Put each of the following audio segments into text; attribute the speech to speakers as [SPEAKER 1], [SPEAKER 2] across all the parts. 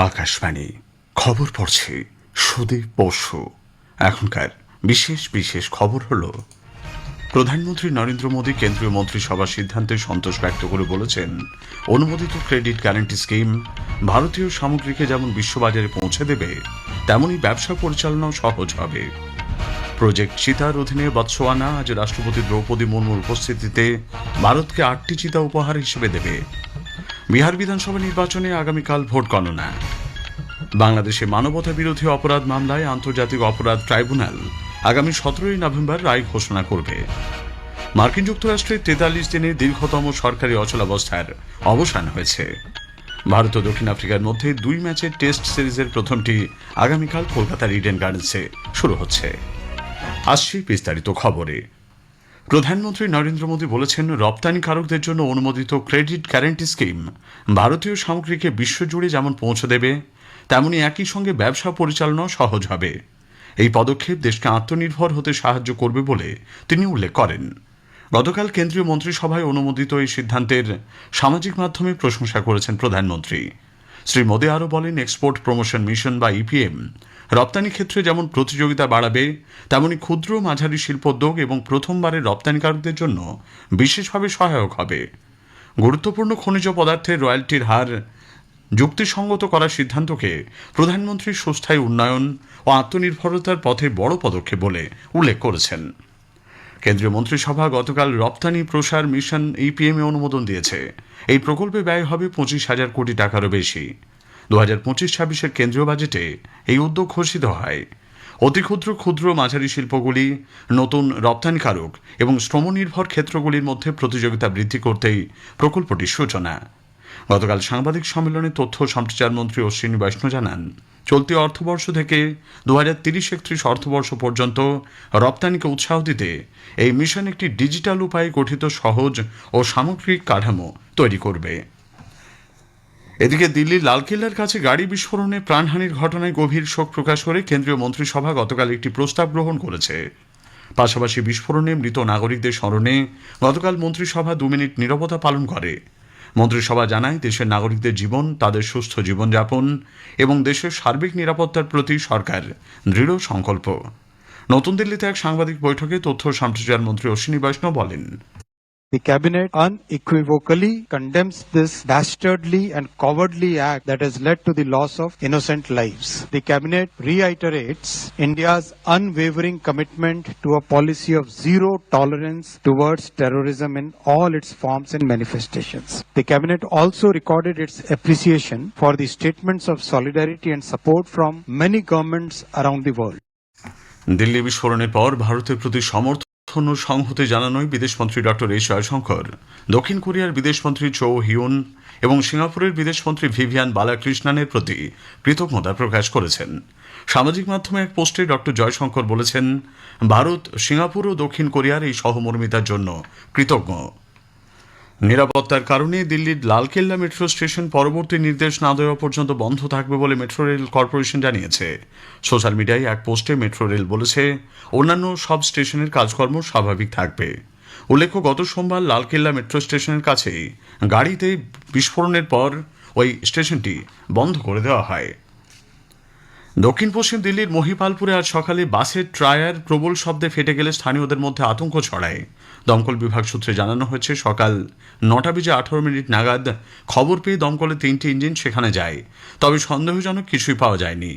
[SPEAKER 1] আকাশবাণী খবর পড়ছে সুদীপ বসু। এখনকার বিশেষ বিশেষ খবর হল, প্রধানমন্ত্রী নরেন্দ্র মোদী কেন্দ্রীয় মন্ত্রিসভার সিদ্ধান্তে সন্তোষ ব্যক্ত করে বলেছেন, অনুমোদিত ক্রেডিট গ্যারান্টি স্কিম ভারতীয় সামগ্রীকে যেমন বিশ্ববাজারে পৌঁছে দেবে, তেমনই ব্যবসা পরিচালনাও সহজ হবে। প্রজেক্ট চিতার অধীনে বতসোয়ানা আজ রাষ্ট্রপতি দ্রৌপদী মুর্মুর উপস্থিতিতে ভারতকে 8টি চিতা উপহার হিসেবে দেবে। বিহার বিধানসভা নির্বাচনে আগামীকাল ভোট গণনা। বাংলাদেশে মানবতা বিরোধী অপরাধ মামলায় আন্তর্জাতিক অপরাধ ট্রাইব্যুনাল আগামী 17 নভেম্বর রায় ঘোষণা করবে। মার্কিন যুক্তরাষ্ট্রের 43 দিনের দীর্ঘতম সরকারি অচলাবস্থার অবসান হয়েছে। ভারত ও দক্ষিণ আফ্রিকার মধ্যে 2 ম্যাচের টেস্ট সিরিজের প্রথমটি আগামীকাল কলকাতার ইডেন গার্ডেন্সে শুরু হচ্ছে। আসছি বিস্তারিত খবরে। প্রধানমন্ত্রী নরেন্দ্র মোদী বলেছেন, রপ্তানিকারকদের জন্য অনুমোদিত ক্রেডিট গ্যারান্টি স্কিম ভারতীয় সামগ্রীকে বিশ্বজুড়ে যেমন পৌঁছে দেবে, তেমনি একই সঙ্গে ব্যবসা পরিচালনাও সহজ হবে। এই পদক্ষেপ দেশকে আত্মনির্ভর হতে সাহায্য করবে বলে তিনি উল্লেখ করেন। গতকাল কেন্দ্রীয় মন্ত্রিসভায় অনুমোদিত এই সিদ্ধান্তের সামাজিক মাধ্যমে প্রশংসা করেছেন প্রধানমন্ত্রী। শ্রী মোদী আরও বলেন, এক্সপোর্ট প্রমোশন মিশন বা ইপিএম রপ্তানি ক্ষেত্রে যেমন প্রতিযোগিতা বাড়াবে, তেমনি ক্ষুদ্র মাঝারি শিল্পোদ্যোগ এবং প্রথমবারের রপ্তানিকারকদের জন্য বিশেষভাবে সহায়ক হবে। গুরুত্বপূর্ণ খনিজ পদার্থের রয়্যালটির হার যুক্তিসঙ্গত করার সিদ্ধান্তকে প্রধানমন্ত্রী সুস্থায়ী উন্নয়ন ও আত্মনির্ভরতার পথে বড় পদক্ষেপ বলে উল্লেখ করেছেন। কেন্দ্রীয় মন্ত্রিসভা গতকাল রপ্তানি প্রসার মিশন ইপিএম এ অনুমোদন দিয়েছে। এই প্রকল্পে ব্যয় হবে 25,000 কোটি টাকারও বেশি। 2025-26 কেন্দ্রীয় বাজেটে এই উদ্যোগ ঘোষিত হয়। অতি ক্ষুদ্র ক্ষুদ্র মাঝারি শিল্পগুলি, নতুন রপ্তানিকারক এবং শ্রমনির্ভর ক্ষেত্রগুলির মধ্যে প্রতিযোগিতা বৃদ্ধি করতেই প্রকল্পটির সূচনা। গতকাল সাংবাদিক সম্মেলনে তথ্য ও সম্প্রচার মন্ত্রী অশ্বিনী বৈষ্ণব জানান, চলতি অর্থবর্ষ থেকে 2030-31 অর্থবর্ষ পর্যন্ত রপ্তানিকে উৎসাহ দিতে এই মিশন একটি ডিজিটাল উপায়ে গঠিত সহজ ও সামগ্রিক কাঠামো তৈরি করবে। এদিকে দিল্লির লালকেল্লার কাছে গাড়ি বিস্ফোরণে প্রাণহানির ঘটনায় গভীর শোক প্রকাশ করে কেন্দ্রীয় মন্ত্রিসভা গতকাল একটি প্রস্তাব গ্রহণ করেছে। পাশাপাশি বিস্ফোরণে মৃত নাগরিকদের স্মরণে গতকাল মন্ত্রিসভা 2 মিনিট নীরবতা পালন করে। মন্ত্রিসভা জানায়, দেশের নাগরিকদের জীবন, তাদের সুস্থ জীবনযাপন এবং দেশের সার্বিক নিরাপত্তার প্রতি সরকার দৃঢ় সংকল্প। নতুন দিল্লিতে এক সাংবাদিক বৈঠকে তথ্য ও সম্প্রচার মন্ত্রী অশ্বিনী বৈষ্ণব বলেন,
[SPEAKER 2] The Cabinet unequivocally condemns this dastardly and cowardly act that has led to the loss of innocent lives. The Cabinet reiterates India's unwavering commitment to a policy of zero tolerance towards terrorism in all its forms and manifestations. The Cabinet also recorded its appreciation for the statements of solidarity and support from many governments around the world.
[SPEAKER 1] Delhi বিস্ফোরণের পর ভারতের প্রতি সমর্থন ও সংহতি জানানোয় বিদেশমন্ত্রী doctor S Jaishankar, দক্ষিণ কোরিয়ার বিদেশমন্ত্রী চৌ হিউন এবং সিঙ্গাপুরের বিদেশমন্ত্রী ভিভিয়ান বালাকৃষ্ণনের প্রতি কৃতজ্ঞতা প্রকাশ করেছেন। সামাজিক মাধ্যমে এক পোস্টে ডক্টর জয়শঙ্কর বলেছেন, ভারত, সিঙ্গাপুর ও দক্ষিণ কোরিয়ার এই সহমর্মিতার জন্য কৃতজ্ঞ। নিরাপত্তার কারণে দিল্লির লালকেল্লা মেট্রো স্টেশন পরবর্তী নির্দেশ না দেওয়া পর্যন্ত বন্ধ থাকবে বলে মেট্রো রেল কর্পোরেশন জানিয়েছে। সোশ্যাল মিডিয়ায় এক পোস্টে মেট্রো রেল বলেছে, অন্যান্য সব স্টেশনের কাজকর্ম স্বাভাবিক থাকবে। উল্লেখ্য, গত সোমবার লালকেল্লা মেট্রো স্টেশনের কাছেই গাড়িতে বিস্ফোরণের পর ওই স্টেশনটি বন্ধ করে দেওয়া হয়। দক্ষিণ পশ্চিম দিল্লির মহিপালপুরে আজ সকালে বাসের টায়ার প্রবল শব্দে ফেটে গেলে স্থানীয়দের মধ্যে আতঙ্ক ছড়ায়। দমকল বিভাগ সূত্রে জানানো হয়েছে, সকাল 9:18 নাগাদ খবর পেয়ে দমকলে 3টি ইঞ্জিন সেখানে যায়, তবে সন্দেহজনক কিছুই পাওয়া যায়নি।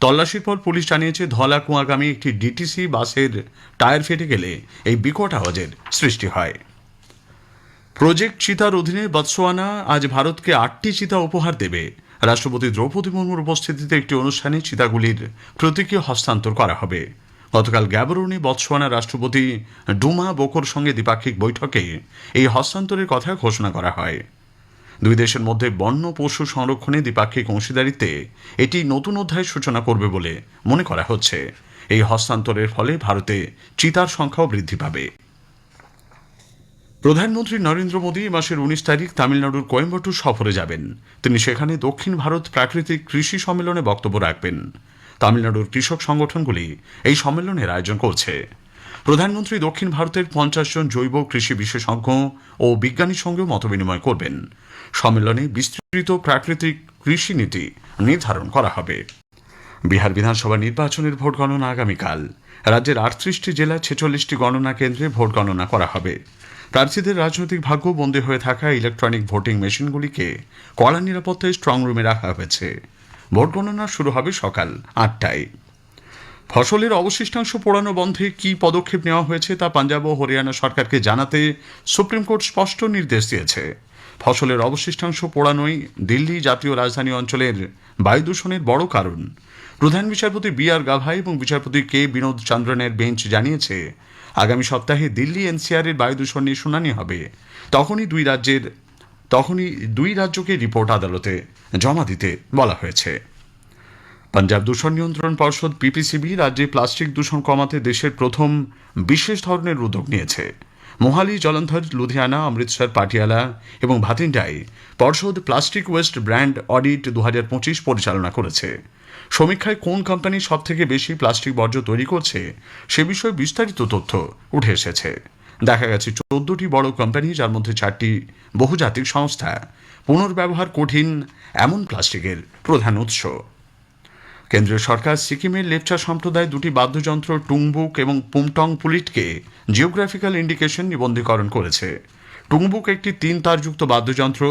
[SPEAKER 1] তল্লাশির পর পুলিশ জানিয়েছে, ধলাকুয়াগামী একটি ডিটিসি বাসের টায়ার ফেটে গেলে এই বিকট আওয়াজের সৃষ্টি হয়। প্রজেক্ট চিতার অধীনে বতসোয়ানা আজ ভারতকে 8টি চিতা উপহার দেবে। রাষ্ট্রপতি দ্রৌপদী মুর্মুর উপস্থিতিতে একটি অনুষ্ঠানে চিতাগুলির প্রতীকীয় হস্তান্তর করা হবে। গতকাল গ্যাবরনে বতসোয়ানা রাষ্ট্রপতি ডুমা বোকোর সঙ্গে দ্বিপাক্ষিক বৈঠকে এই হস্তান্তরের কথা ঘোষণা করা হয়। দুই দেশের মধ্যে বন্য পশু সংরক্ষণে দ্বিপাক্ষিক অংশীদারিত্বে এটি নতুন অধ্যায়ের সূচনা করবে বলে মনে করা হচ্ছে। এই হস্তান্তরের ফলে ভারতে চিতার সংখ্যাও বৃদ্ধি পাবে। প্রধানমন্ত্রী নরেন্দ্র মোদী মাসের 19 তারিখ তামিলনাড়ুর কোয়েম্বাটুর সফরে যাবেন। তিনি সেখানে দক্ষিণ ভারত প্রাকৃতিক কৃষি সম্মেলনে বক্তব্য রাখবেন। তামিলনাড়ুর কৃষক সংগঠনগুলি এই সম্মেলনের আয়োজন করছে। প্রধানমন্ত্রী দক্ষিণ ভারতের 50 জন জৈব কৃষি বিশেষজ্ঞ ও বিজ্ঞানীর সঙ্গে মতবিনিময় করবেন। সম্মেলনে বিস্তৃত প্রাকৃতিক কৃষি নীতি নির্ধারণ করা হবে। বিহার বিধানসভা নির্বাচনের ভোট গণনা আগামীকাল। রাজ্যের 38টি জেলা 46টি গণনা কেন্দ্রে ভোট গণনা করা হবে। প্রার্থীদের রাজনৈতিক ভাগ্য বন্দী হয়ে থাকা ইলেকট্রনিক ভোটিং মেশিনগুলিকে কড়া নিরাপত্তায় স্ট্রং রুমে রাখা হয়েছে। ভোট গণনা শুরু হবে সকাল 8টায়। ফসলের অবশিষ্টাংশ পোড়ানো বন্ধে কী পদক্ষেপ নেওয়া হয়েছে তা পাঞ্জাব ও হরিয়ানা সরকারকে জানাতে সুপ্রিম কোর্ট স্পষ্ট নির্দেশ দিয়েছে। ফসলের অবশিষ্টাংশ পোড়ানোই দিল্লি জাতীয় রাজধানী অঞ্চলের বায়ু দূষণের বড় কারণ। প্রধান বিচারপতি বি.আর. গাভাই এবং বিচারপতি কে বিনোদ চন্দ্রনের বেঞ্চ জানিয়েছে, আগামী সপ্তাহে দিল্লি এনসিআরের বায়ু দূষণ নিয়ে শুনানি হবে। তখনই দুই রাজ্যকে রিপোর্ট আদালতে জমা দিতে বলা হয়েছে। পাঞ্জাব দূষণ নিয়ন্ত্রণ পর্ষদ পিপিসিবি রাজ্যে প্লাস্টিক দূষণ কমাতে দেশের প্রথম বিশেষ ধরনের উদ্যোগ নিয়েছে। মোহালি, জলন্ধর, লুধিয়ানা, অমৃতসর, পাটিয়ালা এবং ভাতিন্ডায় পর্ষদ প্লাস্টিক ওয়েস্ট ব্র্যান্ড অডিট 2025 পরিচালনা করেছে। সমীক্ষায় কোন কোম্পানি সবথেকে বেশি প্লাস্টিক বর্জ্য তৈরি করছে সে বিষয়ে বিস্তারিত তথ্য উঠে এসেছে। দেখা গেছে 14টি বড় কোম্পানি, যার মধ্যে 4টি বহুজাতিক সংস্থা, পুনর্ব্যবহার কঠিন এমন প্লাস্টিকের প্রধান উৎস। কেন্দ্রীয় সরকার সিকিমের লেপচা সম্প্রদায় 2টি বাদ্যযন্ত্র টুংবুক এবং পুমটং পুলিটকে জিওগ্রাফিক্যাল ইন্ডিকেশন নিবন্ধীকরণ করেছে। টুংবুক একটি 3 তারযুক্ত বাদ্যযন্ত্র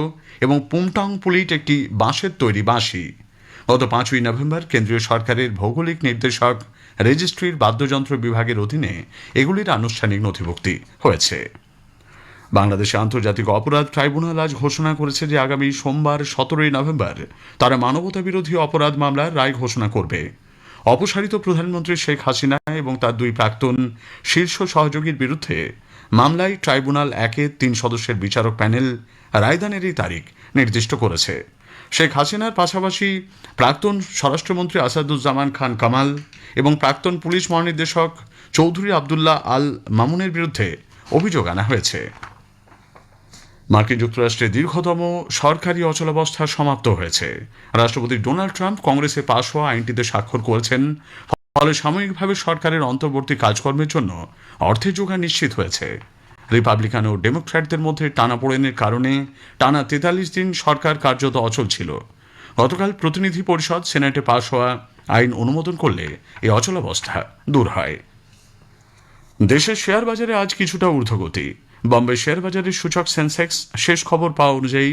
[SPEAKER 1] এবং পুমটং পুলিট একটি বাঁশের তৈরি বাঁশি। গত 5ই নভেম্বর কেন্দ্রীয় সরকারের ভৌগোলিক নির্দেশক রেজিস্ট্রির বাদ্যযন্ত্র বিভাগের অধীনে এগুলির আনুষ্ঠানিক নথিভুক্তি হয়েছে। বাংলাদেশে আন্তর্জাতিক অপরাধ ট্রাইব্যুনাল আজ ঘোষণা করেছে যে আগামী সোমবার 17ই নভেম্বর তারা মানবতা বিরোধী অপরাধ মামলার রায় ঘোষণা করবে। অপসারিত প্রধানমন্ত্রী শেখ হাসিনা এবং তার 2 প্রাক্তন শীর্ষ সহযোগীর বিরুদ্ধে মামলায় ট্রাইব্যুনাল 1-এর 3 সদস্যের বিচারক প্যানেল রায়দানের এই তারিখ নির্দিষ্ট করেছে। শেখ হাসিনার পাশাপাশি প্রাক্তন স্বরাষ্ট্রমন্ত্রী আসাদুজ্জামান খান কামাল এবং প্রাক্তন পুলিশ মহানির্দেশক চৌধুরী আবদুল্লাহ আল মামুনের বিরুদ্ধে অভিযোগ আনা হয়েছে। মার্কিন যুক্তরাষ্ট্রে দীর্ঘতম সরকারি অচলাবস্থা সমাপ্ত হয়েছে। রাষ্ট্রপতি ডোনাল্ড ট্রাম্প কংগ্রেসে পাশ হওয়া আইনটিতে স্বাক্ষর করেছেন, ফলে সাময়িকভাবে সরকারের অন্তর্বর্তী কাজকর্মের জন্য অর্থের যোগান নিশ্চিত হয়েছে। রিপাবলিকান ও ডেমোক্র্যাটদের মধ্যে টানাপোড়েনের কারণে টানা 43 দিন সরকার কার্যত অচল ছিল। গতকাল প্রতিনিধি পরিষদ সেনেটে পাশ হওয়া আইন অনুমোদন করলে এই অচলাবস্থা দূর হয়। দেশের শেয়ার বাজারে আজ কিছুটা ঊর্ধ্বগতি। বম্বে শেয়ার বাজারের সূচক সেন্সেক্স শেষ খবর পাওয়া অনুযায়ী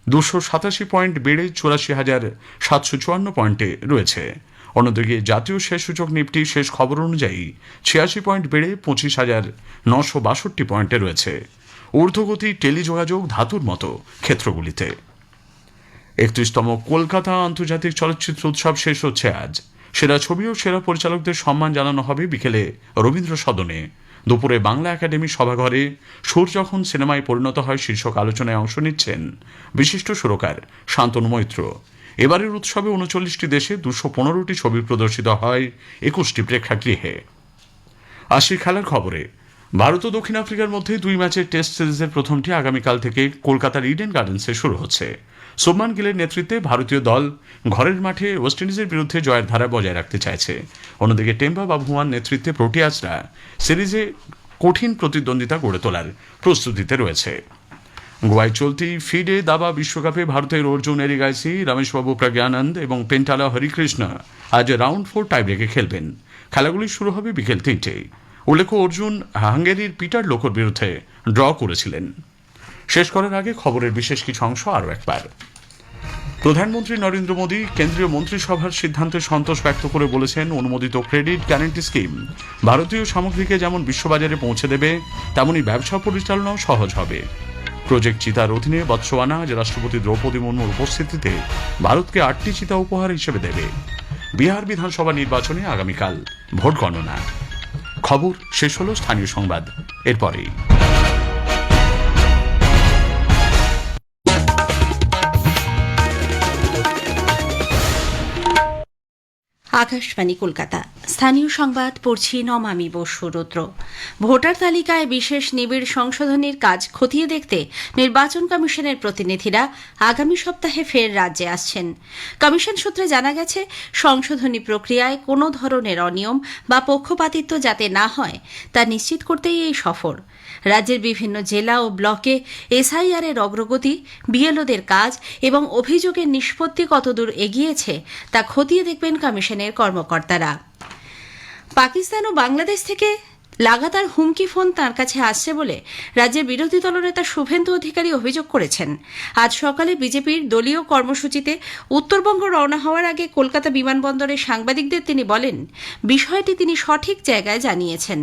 [SPEAKER 1] 287 পয়েন্ট বেড়ে 84,754 পয়েন্টে রয়েছে। অন্যদিকে জাতীয় শেষ সূচক নিফটি শেষ খবর অনুযায়ী 86 পয়েন্ট বেড়ে 25,962 পয়েন্টে রয়েছে। ঊর্ধ্বগতি টেলিযোগাযোগ, ধাতুর মতো ক্ষেত্রগুলিতে। 31তম কলকাতা আন্তর্জাতিক চলচ্চিত্র উৎসব শেষ হচ্ছে আজ। সেরা ছবি ও সেরা পরিচালকদের সম্মান জানানো হবে বিকেলে রবীন্দ্র সদনে। দুপুরে বাংলা একাডেমি সভাঘরে সুর যখন সিনেমায় পরিণত হয় শীর্ষক আলোচনায় অংশ নিচ্ছেন বিশিষ্ট সুরকার শান্তনু মৈত্র। এবারের উৎসবে 39টি দেশে 215টি ছবি প্রদর্শিত হয় 21টি প্রেক্ষাগৃহে। আসি খেলার খবরে। ভারত ও দক্ষিণ আফ্রিকার মধ্যে 2 ম্যাচের টেস্ট সিরিজের প্রথমটি আগামীকাল থেকে কলকাতার ইডেন গার্ডেন্সে শুরু হচ্ছে। শুভমান গিলের নেতৃত্বে ভারতীয় দল ঘরের মাঠে ওয়েস্ট ইন্ডিজের বিরুদ্ধে জয়ের ধারা বজায় রাখতে চাইছে। অন্যদিকে টেম্বা বাভুয়ান নেতৃত্বে প্রোটিয়াসরা সিরিজে কঠিন প্রতিদ্বন্দ্বিতা গড়ে তোলার প্রস্তুতিতে রয়েছে। গোয়ায় চলতি ফিডে দাবা বিশ্বকাপে ভারতের অর্জুন এরিগাইসি, রমেশবাবু প্রজ্ঞানন্দ এবং পেন্টালা হরিকৃষ্ণ আজ রাউন্ড 4 টাইব্রেকে খেলবেন। খেলাগুলি শুরু হবে বিকেল 3টায়। উল্লেখ্য, অর্জুন হাঙ্গেরির পিটার লোকোর বিরুদ্ধে ড্র করেছিলেন। শেষ করার আগে খবরের বিশেষ কিছু অংশ আরও একবার। প্রধানমন্ত্রী নরেন্দ্র মোদী কেন্দ্রীয় মন্ত্রিসভার সিদ্ধান্তে সন্তোষ ব্যক্ত করে বলেছেন, অনুমোদিত ক্রেডিট গ্যারান্টি স্কিম ভারতীয় সামগ্রীকে যেমন বিশ্ববাজারে পৌঁছে দেবে, তেমনি ব্যবসা পরিচালনাও সহজ হবে। প্রজেক্ট চিতার অধীনে বতসোয়ানা আজ রাষ্ট্রপতি দ্রৌপদী মুর্মুর উপস্থিতিতে ভারতকে 8টি চিতা উপহার হিসেবে দেবে। বিহার বিধানসভা নির্বাচনে আগামীকাল ভোট গণনা। খবর শেষ হল। স্থানীয় সংবাদ এরপরেই।
[SPEAKER 3] আকাশবাণী কলকাতা স্থানীয় সংবাদ পড়ছি নমামি বসু রুদ্র। ভোটার তালিকায় বিশেষ নিবিড় সংশোধনীর কাজ খতিয়ে দেখতে নির্বাচন কমিশনের প্রতিনিধিরা আগামী সপ্তাহে ফের রাজ্যে আসছেন। কমিশন সূত্রে জানা গেছে, সংশোধনী প্রক্রিয়ায় কোনো ধরনের অনিয়ম বা পক্ষপাতিত্ব যাতে না হয় তা নিশ্চিত করতেই এই সফর। রাজ্যের বিভিন্ন জেলা ও ব্লকে এসআইআর এর অগ্রগতি, বিএলওদের কাজ এবং অভিযোগের নিষ্পত্তি কতদূর এগিয়েছে তা খতিয়ে দেখবেন কমিশনের কর্মকর্তারা। পাকিস্তান ও বাংলাদেশ থেকে লাগাতার হুমকি ফোন তাঁর কাছে আসছে বলে রাজ্যের বিরোধী দলনেতা শুভেন্দু অধিকারী অভিযোগ করেছেন। আজ সকালে বিজেপির দলীয় কর্মসূচিতে উত্তরবঙ্গ রওনা হওয়ার আগে কলকাতা বিমানবন্দরে সাংবাদিকদের তিনি বলেন, বিষয়টি তিনি সঠিক জায়গায় জানিয়েছেন।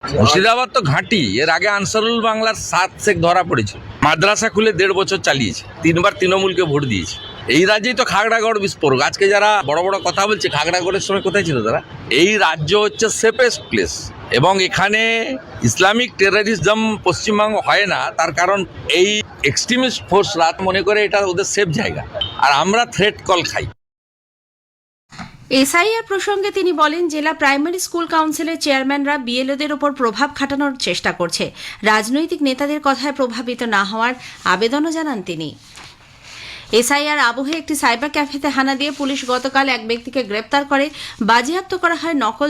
[SPEAKER 4] মুর্শিদাবাদ তো ঘাঁটি। এর আগে আনসারুল বাংলার 7 শেখ ধরা পড়েছে। মাদ্রাসা খুলে 1.5 বছর চালিয়েছে, 3বার তৃণমূলকে ভোট দিয়েছে। এই রাজ্যেই তো খাগড়াগড় বিস্ফোরক। আজকে যারা বড় বড় কথা বলছে, খাগড়াগড়ের সময় কোথায় ছিল তারা? এই রাজ্য হচ্ছে সেফেস্ট প্লেস, এবং এখানে ইসলামিক টেররিজম পশ্চিমবঙ্গ হয় না। তার কারণ এই এক্সট্রিমিস্ট ফোর্সরা মনে করে এটা ওদের সেফ জায়গা, আর আমরা থ্রেট কল খাই।
[SPEAKER 3] এসআইআর প্রসঙ্গে তিনি বলেন, জেলা প্রাইমারি স্কুল কাউন্সিলের চেয়ারম্যানরা বিএলওদের ওপর প্রভাব খাটানোর চেষ্টা করছে। রাজনৈতিক নেতাদের কথায় প্রভাবিত না হওয়ার আবেদনও জানান তিনি। এসআইআর আবহে একটি সাইবার ক্যাফেতে হানা দিয়ে পুলিশ গতকাল এক ব্যক্তিকে গ্রেপ্তার করে। বাজেয়াপ্ত করা হয় নকল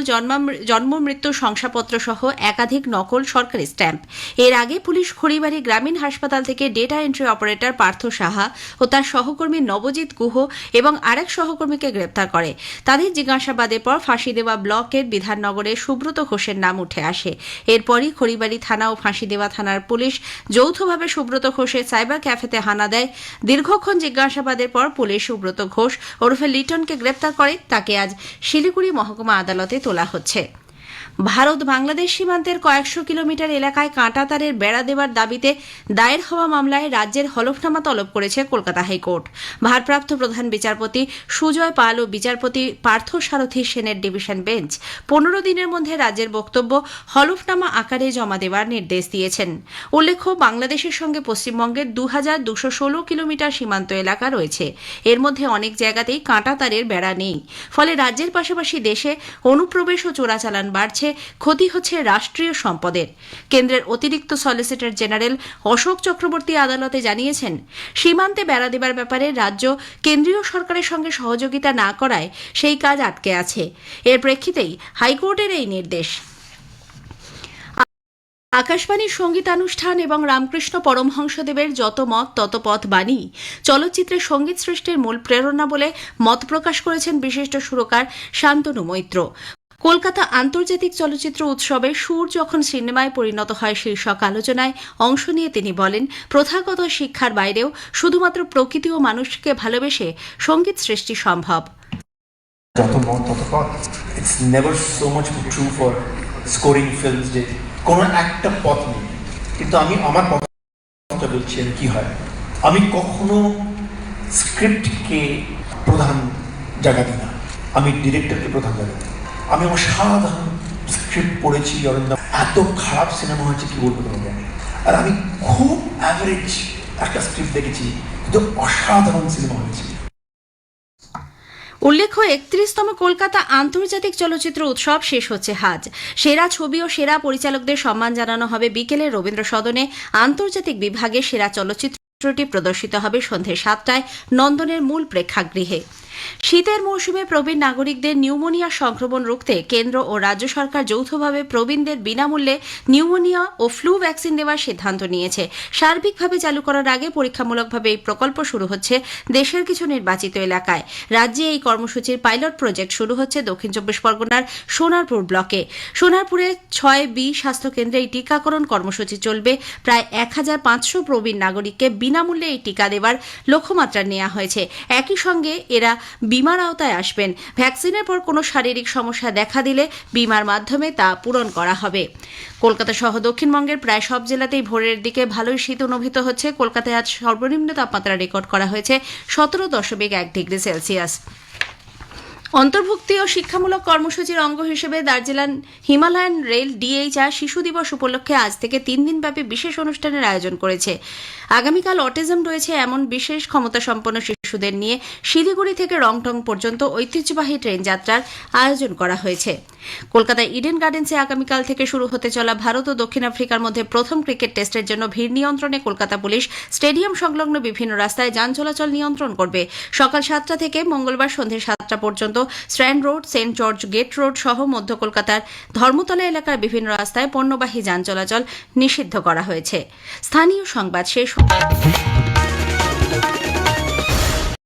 [SPEAKER 3] জন্ম মৃত্যু শংসাপত্র সহ একাধিক নকল সরকারি স্ট্যাম্প। এর আগে পুলিশ খড়িবাড়ি গ্রামীণ হাসপাতাল থেকে data entry operator Partha Saha ও তার সহকর্মী নবজিৎ গুহ এবং আরেক সহকর্মীকে গ্রেপ্তার করে। তাদের জিজ্ঞাসাবাদের পর ফাঁসিদেওয়া ব্লকের বিধাননগরে সুব্রত ঘোষের নাম উঠে আসে। এরপরই খড়িবাড়ি থানা ও ফাঁসিদেওয়া থানার পুলিশ যৌথভাবে সুব্রত ঘোষের সাইবার ক্যাফেতে হানা দেয়। দীর্ঘক্ষণ জিজ্ঞাসাবাদের পর পুলিশ সুব্রত ঘোষ ওরফে লিটনকে গ্রেপ্তার করে। তাকে আজ শিলিগুড়ি মহকুমা আদালতে তোলা হচ্ছে। ভারত বাংলাদেশ সীমান্তের কয়েকশো কিলোমিটার এলাকায় কাঁটাতারের বেড়া দেওয়ার দাবিতে দায়ের হওয়া মামলায় রাজ্যের হলফনামা তলব করেছে কলকাতা হাইকোর্ট। ভারপ্রাপ্ত প্রধান বিচারপতি সুজয় পাল ও বিচারপতি পার্থ সারথী সেনের ডিভিশন বেঞ্চ 15 দিনের মধ্যে রাজ্যের বক্তব্য হলফনামা আকারে জমা দেওয়ার নির্দেশ দিয়েছেন। উল্লেখ্য, বাংলাদেশের সঙ্গে পশ্চিমবঙ্গের 2216 কিলোমিটার সীমান্ত এলাকা রয়েছে। এর মধ্যে অনেক জায়গাতেই কাঁটাতারের বেড়া নেই। ফলে রাজ্যের পাশাপাশি দেশে অনুপ্রবেশ ও চোরাচালান বাড়ছে, ক্ষতি হচ্ছে রাষ্ট্রীয় সম্পদের। কেন্দ্রের অতিরিক্ত সলিসিটর জেনারেল অশোক চক্রবর্তী আদালতে জানিয়েছেন, সীমান্তে বেড়া দেবার ব্যাপারে রাজ্য কেন্দ্রীয় সরকারের সঙ্গে সহযোগিতা না করায় সেই কাজ আটকে আছে। এর প্রেক্ষিতেই হাইকোর্টের এই নির্দেশ। আকাশবাণীর সঙ্গীতানুষ্ঠান এবং রামকৃষ্ণ পরমহংসদেবের যত মত তত পথ বাণী চলচ্চিত্রে সঙ্গীত সৃষ্টির মূল প্রেরণা বলে মত প্রকাশ করেছেন বিশিষ্ট সুরকার শান্তনু মৈত্র। কলকাতা আন্তর্জাতিক চলচ্চিত্র উৎসবে সুর যখন সিনেমায় পরিণত হয় শীর্ষক আলোচনায় অংশ নিয়ে তিনি বলেন, প্রথাগত শিক্ষার বাইরেও শুধুমাত্র প্রকৃতি ও মানুষকে ভালোবেসে সঙ্গীত সৃষ্টি সম্ভব।
[SPEAKER 5] যত মত তত পথ। It's never so much true for scoring films যে কোনো একটা পথ নেই, কিন্তু আমি আমার পথটা বলছি। আমি কি হয়, আমি কখনো স্ক্রিপ্টকে প্রধান জায়গা দিই না, আমি ডিরেক্টরকে প্রধান জায়গা দিই। আমি অসাধারণ স্ক্রিপ্ট পড়েছি অরিন্দম, এত খারাপ সিনেমা হয়েছে কি বলবো তোমাকে। আর আমি খুব অ্যাভারেজ একটা স্ক্রিপ্ট দেখেছি, কিন্তু অসাধারণ সিনেমা হয়েছে।
[SPEAKER 3] উল্লেখ্য, 31তম কলকাতা আন্তর্জাতিক চলচ্চিত্র উৎসব শেষ হচ্ছে আজ। সেরা ছবি ও সেরা পরিচালকদের সম্মান জানানো হবে বিকেলে রবীন্দ্র সদনে। আন্তর্জাতিক বিভাগে সেরা চলচ্চিত্রটি প্রদর্শিত হবে সন্ধ্যে 7টায় নন্দনের মূল প্রেক্ষাগৃহে। শীতের মৌসুমে প্রবীণ নাগরিকদের নিউমোনিয়া সংক্রমণ রুখতে কেন্দ্র ও রাজ্য সরকার যৌথভাবে প্রবীণদের বিনামূল্যে নিউমোনিয়া ও ফ্লু ভ্যাকসিন দেওয়ার সিদ্ধান্ত নিয়েছে। সার্বিকভাবে চালু করার আগে পরীক্ষামূলকভাবে এই প্রকল্প শুরু হচ্ছে দেশের কিছু নির্বাচিত এলাকায়। রাজ্যে এই কর্মসূচির পাইলট প্রজেক্ট শুরু হচ্ছে দক্ষিণ 24 পরগনার সোনারপুর ব্লকে। সোনারপুরে 6B স্বাস্থ্যকেন্দ্রে এই টিকাকরণ কর্মসূচি চলবে। প্রায় 1500 প্রবীণ নাগরিককে বিনামূল্যে এই টিকা দেওয়ার লক্ষ্যমাত্রা নেওয়া হয়েছে। একই সঙ্গে এরা বিমার আওতায় আসবেন। ভ্যাকসিনের পর কোনো শারীরিক সমস্যা দেখা দিলে বিমার মাধ্যমে তা পূরণ করা হবে। কলকাতা সহ দক্ষিণবঙ্গের প্রায় সব জেলাতেই ভোরের দিকে ভালোই শীত অনুভূত হচ্ছে। কলকাতায় আজ সর্বনিম্ন তাপমাত্রা রেকর্ড করা হয়েছে 17.1 ডিগ্রি সেলসিয়াস। অন্তর্ভুক্তি ও শিক্ষামূলক কর্মসূচির অঙ্গ হিসেবে দার্জিলিং হিমালয়ান রেল ডিএইচআর শিশু দিবস উপলক্ষে আজ থেকে 3 দিনব্যাপী বিশেষ অনুষ্ঠানের আয়োজন করেছে। আগামীকাল অটিজম রয়েছে এমন বিশেষ ক্ষমতাসম্পন্ন শিশুদের নিয়ে শিলিগুড়ি থেকে রংটং পর্যন্ত ঐতিহ্যবাহী ট্রেন যাত্রার আয়োজন করা হয়েছে। কলকাতার ইডেন গার্ডেন্সে আগামীকাল থেকে শুরু হতে চলা ভারত ও দক্ষিণ আফ্রিকার মধ্যে প্রথম ক্রিকেট টেস্টের জন্য ভিড় নিয়ন্ত্রণে কলকাতা পুলিশ স্টেডিয়াম সংলগ্ন বিভিন্ন রাস্তায় যান চলাচল নিয়ন্ত্রণ করবে। সকাল 7টা থেকে মঙ্গলবার সন্ধ্যে 7টা পর্যন্ত strand road, saint George gate road সহ মধ্য কলকাতার ধর্মতলা এলাকার বিভিন্ন রাস্তায় পণ্যবাহী যান চলাচল নিষিদ্ধ করা হয়েছে। স্থানীয় সংবাদ শেষ